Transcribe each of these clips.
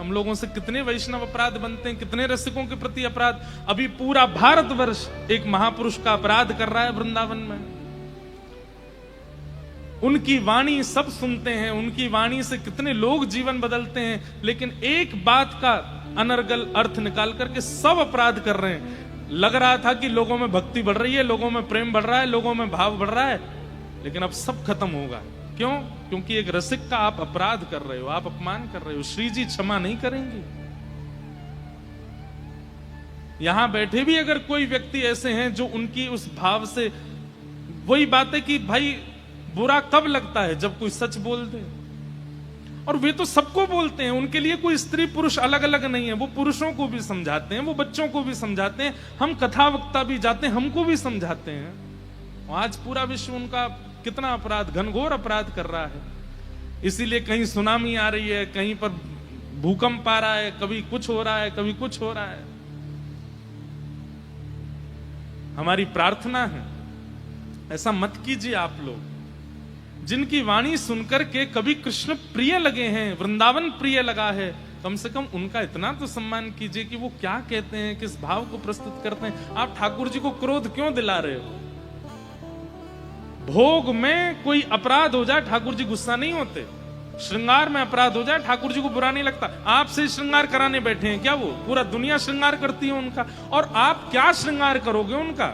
हम लोगों से कितने वैष्णव अपराध बनते हैं, कितने रसिकों के प्रति अपराध। अभी पूरा भारतवर्ष एक महापुरुष का अपराध कर रहा है वृंदावन में। उनकी वाणी सब सुनते हैं, उनकी वाणी से कितने लोग जीवन बदलते हैं, लेकिन एक बात का अनर्गल अर्थ निकाल करके सब अपराध कर रहे हैं। लग रहा था कि लोगों में भक्ति बढ़ रही है, लोगों में प्रेम बढ़ रहा है, लोगों में भाव बढ़ रहा है, लेकिन अब सब खत्म होगा। क्यों? क्योंकि एक रसिक का आप अपराध कर रहे हो, आप अपमान कर रहे हो। श्री जी क्षमा नहीं करेंगे। यहां बैठे भी अगर कोई व्यक्ति ऐसे हैं जो उनकी उस भाव से, वही बात है कि भाई बुरा कब लगता है, जब कोई सच बोल दे। और वे तो सबको बोलते हैं, उनके लिए कोई स्त्री पुरुष अलग अलग नहीं है। वो पुरुषों को भी समझाते हैं, वो बच्चों को भी समझाते हैं, हम कथा वक्ता भी जाते हैं, हमको भी समझाते हैं। आज पूरा विश्व उनका कितना अपराध, घनघोर अपराध कर रहा है। इसीलिए कहीं सुनामी आ रही है, कहीं पर भूकंप आ रहा है, कभी कुछ हो रहा है, कभी कुछ हो रहा है। हमारी प्रार्थना है ऐसा मत कीजिए आप लोग। जिनकी वाणी सुनकर के कभी कृष्ण प्रिय लगे हैं, वृंदावन प्रिय लगा है, कम से कम उनका इतना तो सम्मान कीजिए कि वो क्या कहते हैं, किस भाव को प्रस्तुत करते हैं। आप ठाकुर जी को क्रोध क्यों दिला रहे हो? भोग में कोई अपराध हो जाए ठाकुर जी गुस्सा नहीं होते, श्रृंगार में अपराध हो जाए ठाकुर जी को बुरा नहीं लगता। आपसे श्रृंगार कराने बैठे हैं क्या? वो पूरा दुनिया श्रृंगार करती है उनका, और आप क्या श्रृंगार करोगे उनका?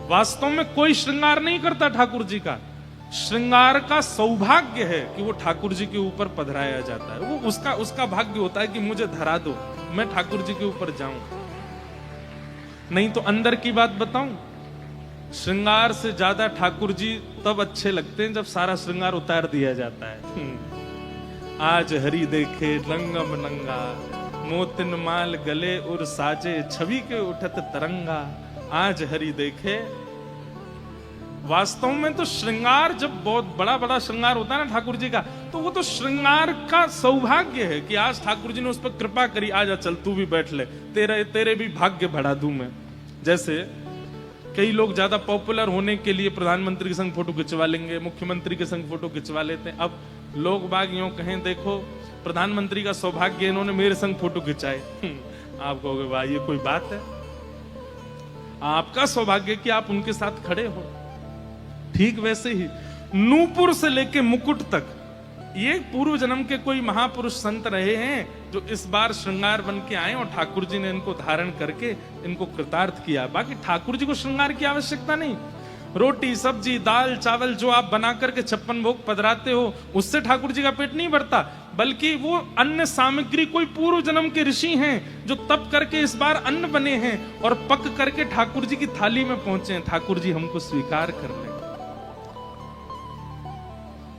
वास्तव में कोई श्रृंगार नहीं करता ठाकुर जी का। श्रृंगार का सौभाग्य है कि वो ठाकुर जी के ऊपर पधराया जाता है। वो उसका भाग्य होता है कि मुझे धरा दो, मैं ठाकुर जी के ऊपर जाऊं। नहीं तो अंदर की बात बताऊं, श्रृंगार से ज्यादा ठाकुर जी तब अच्छे लगते हैं जब सारा श्रृंगार उतार दिया जाता है। आज हरि देखे रंगम नंगा, मोतिन माल गले और साजे, छवि के उठत तरंगा। आज हरि देखे। वास्तव में तो श्रृंगार जब बहुत बड़ा बड़ा श्रृंगार होता है ना ठाकुर जी का, तो वो तो श्रृंगार का सौभाग्य है कि आज ठाकुर जी ने उस पर कृपा करी। आजा चल तू भी बैठ ले, तेरे भी भाग्य बढ़ा दूं मैं। जैसे कई लोग ज्यादा पॉपुलर होने के लिए प्रधानमंत्री के संग फोटो खिंचवा लेंगे, मुख्यमंत्री के संग फोटो खिंचवा लेते हैं। अब लोग बाग यूं कहें, देखो प्रधानमंत्री का सौभाग्य इन्होंने मेरे संग फोटो खिंचाए। आप कहोगे वाह ये कोई बात है? आपका सौभाग्य कि आप उनके साथ खड़े हो। ठीक वैसे ही नूपुर से लेके मुकुट तक ये पूर्व जन्म के कोई महापुरुष संत रहे हैं जो इस बार श्रृंगार बन के आए और ठाकुर जी ने इनको धारण करके इनको कृतार्थ किया। बाकी ठाकुर जी को श्रृंगार की आवश्यकता नहीं। रोटी सब्जी दाल चावल जो आप बना करके 56 भोग पधराते हो, उससे ठाकुर जी का पेट नहीं भरता, बल्कि वो अन्न सामग्री कोई पूर्व जन्म के ऋषि हैं जो तप करके इस बार अन्न बने हैं और पक करके ठाकुर जी की थाली में पहुंचे हैं। ठाकुर जी हमको स्वीकार कर लें।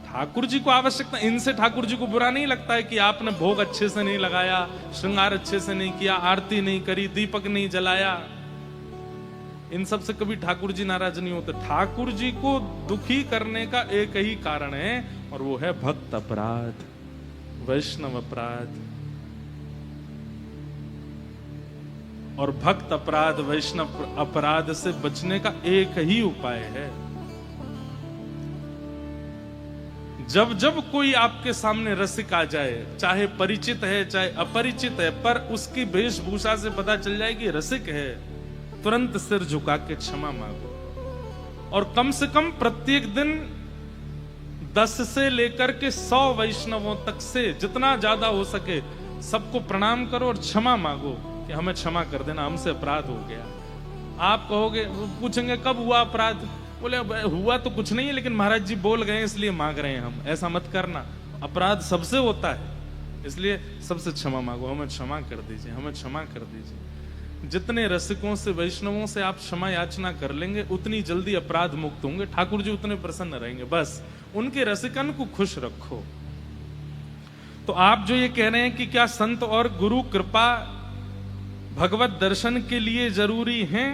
ठाकुर जी को आवश्यकता, इनसे ठाकुर जी को बुरा नहीं लगता है कि आपने भोग अच्छे से नहीं लगाया, श्रृंगार अच्छे से नहीं किया, आरती नहीं करी, दीपक नहीं जलाया। इन सब से कभी ठाकुर जी नाराज नहीं होते। ठाकुर जी को दुखी करने का एक ही कारण है और वो है भक्त अपराध, वैष्णव अपराध। और भक्त अपराध वैष्णव अपराध से बचने का एक ही उपाय है। जब जब कोई आपके सामने रसिक आ जाए, चाहे परिचित है चाहे अपरिचित है, पर उसकी वेशभूषा से पता चल जाए कि रसिक है, तुरंत सिर झुका के क्षमा मांगो। और कम से कम प्रत्येक दिन 10 से लेकर के 100 वैष्णवों तक से जितना ज्यादा हो सके सबको प्रणाम करो और क्षमा मांगो कि हमें क्षमा कर देना, हमसे अपराध हो गया। आप कहोगे, पूछेंगे कब हुआ अपराध? बोले हुआ तो कुछ नहीं है, लेकिन महाराज जी बोल गए इसलिए मांग रहे हैं हम। ऐसा मत करना, अपराध सबसे होता है, इसलिए सबसे क्षमा मांगो, हमें क्षमा कर दीजिए, हमें क्षमा कर दीजिए। जितने रसिकों से वैष्णवों से आप क्षमा याचना कर लेंगे उतनी जल्दी अपराध मुक्त होंगे, ठाकुर जी उतने प्रसन्न रहेंगे। बस उनके रसिकन को खुश रखो। तो आप जो ये कह रहे हैं कि क्या संत और गुरु कृपा भगवत दर्शन के लिए जरूरी है,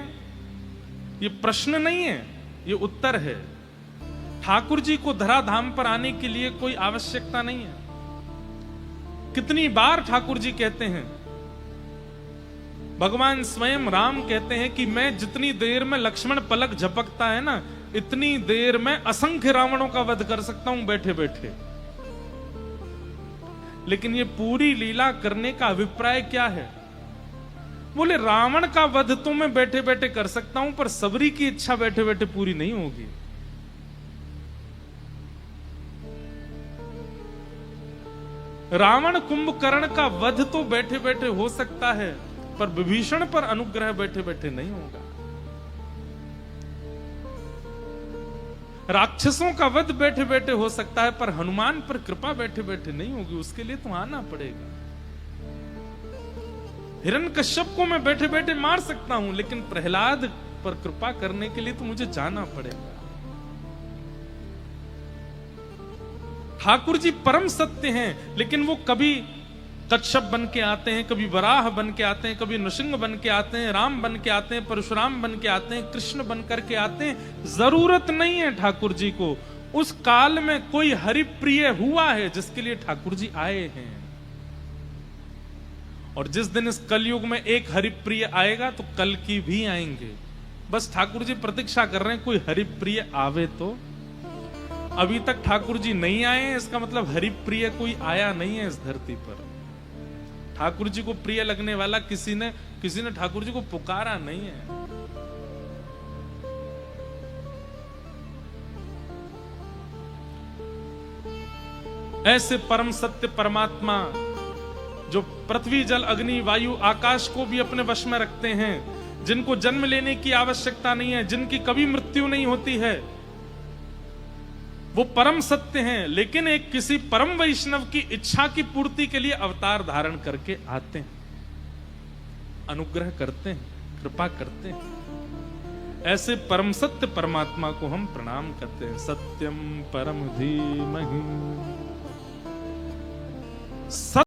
ये प्रश्न नहीं है, ये उत्तर है। ठाकुर जी को धराधाम पर आने के लिए कोई आवश्यकता नहीं है। कितनी बार ठाकुर जी कहते हैं, भगवान स्वयं राम कहते हैं कि मैं जितनी देर में लक्ष्मण पलक झपकता है ना, इतनी देर में असंख्य रावणों का वध कर सकता हूं बैठे बैठे। लेकिन ये पूरी लीला करने का अभिप्राय क्या है? बोले रावण का वध तो मैं बैठे बैठे कर सकता हूं, पर सबरी की इच्छा बैठे बैठे पूरी नहीं होगी। रावण कुंभकर्ण का वध तो बैठे बैठे हो सकता है, पर विभीषण पर अनुग्रह बैठे बैठे नहीं होगा। राक्षसों का वध बैठे बैठे हो सकता है, पर हनुमान पर कृपा बैठे बैठे नहीं होगी। उसके लिए तो आना पड़ेगा। हिरण्यकश्यप को मैं बैठे बैठे मार सकता हूं, लेकिन प्रहलाद पर कृपा करने के लिए तो मुझे जाना पड़ेगा। ठाकुर जी परम सत्य हैं, लेकिन वो कभी कच्छप बन के आते हैं, कभी वराह बन के आते हैं, कभी नृसिंह बन के आते हैं, राम बन के आते हैं, परशुराम बन के आते हैं, कृष्ण बन करके आते हैं। जरूरत नहीं है ठाकुर जी को। उस काल में कोई हरिप्रिय हुआ है जिसके लिए ठाकुर जी आए हैं। और जिस दिन इस कलयुग में एक हरिप्रिय आएगा तो कल की भी आएंगे। बस ठाकुर जी प्रतीक्षा कर रहे हैं कोई हरिप्रिय आवे तो। अभी तक ठाकुर जी नहीं आए हैं, इसका मतलब हरिप्रिय कोई आया नहीं है इस धरती पर। ठाकुर जी को प्रिय लगने वाला किसी ने ठाकुर जी को पुकारा नहीं है। ऐसे परम सत्य परमात्मा जो पृथ्वी जल अग्नि वायु आकाश को भी अपने वश में रखते हैं, जिनको जन्म लेने की आवश्यकता नहीं है, जिनकी कभी मृत्यु नहीं होती है, वो परम सत्य हैं। लेकिन एक किसी परम वैष्णव की इच्छा की पूर्ति के लिए अवतार धारण करके आते हैं, अनुग्रह करते हैं, कृपा करते हैं। ऐसे परम सत्य परमात्मा को हम प्रणाम करते हैं। सत्यम परम धीमहि।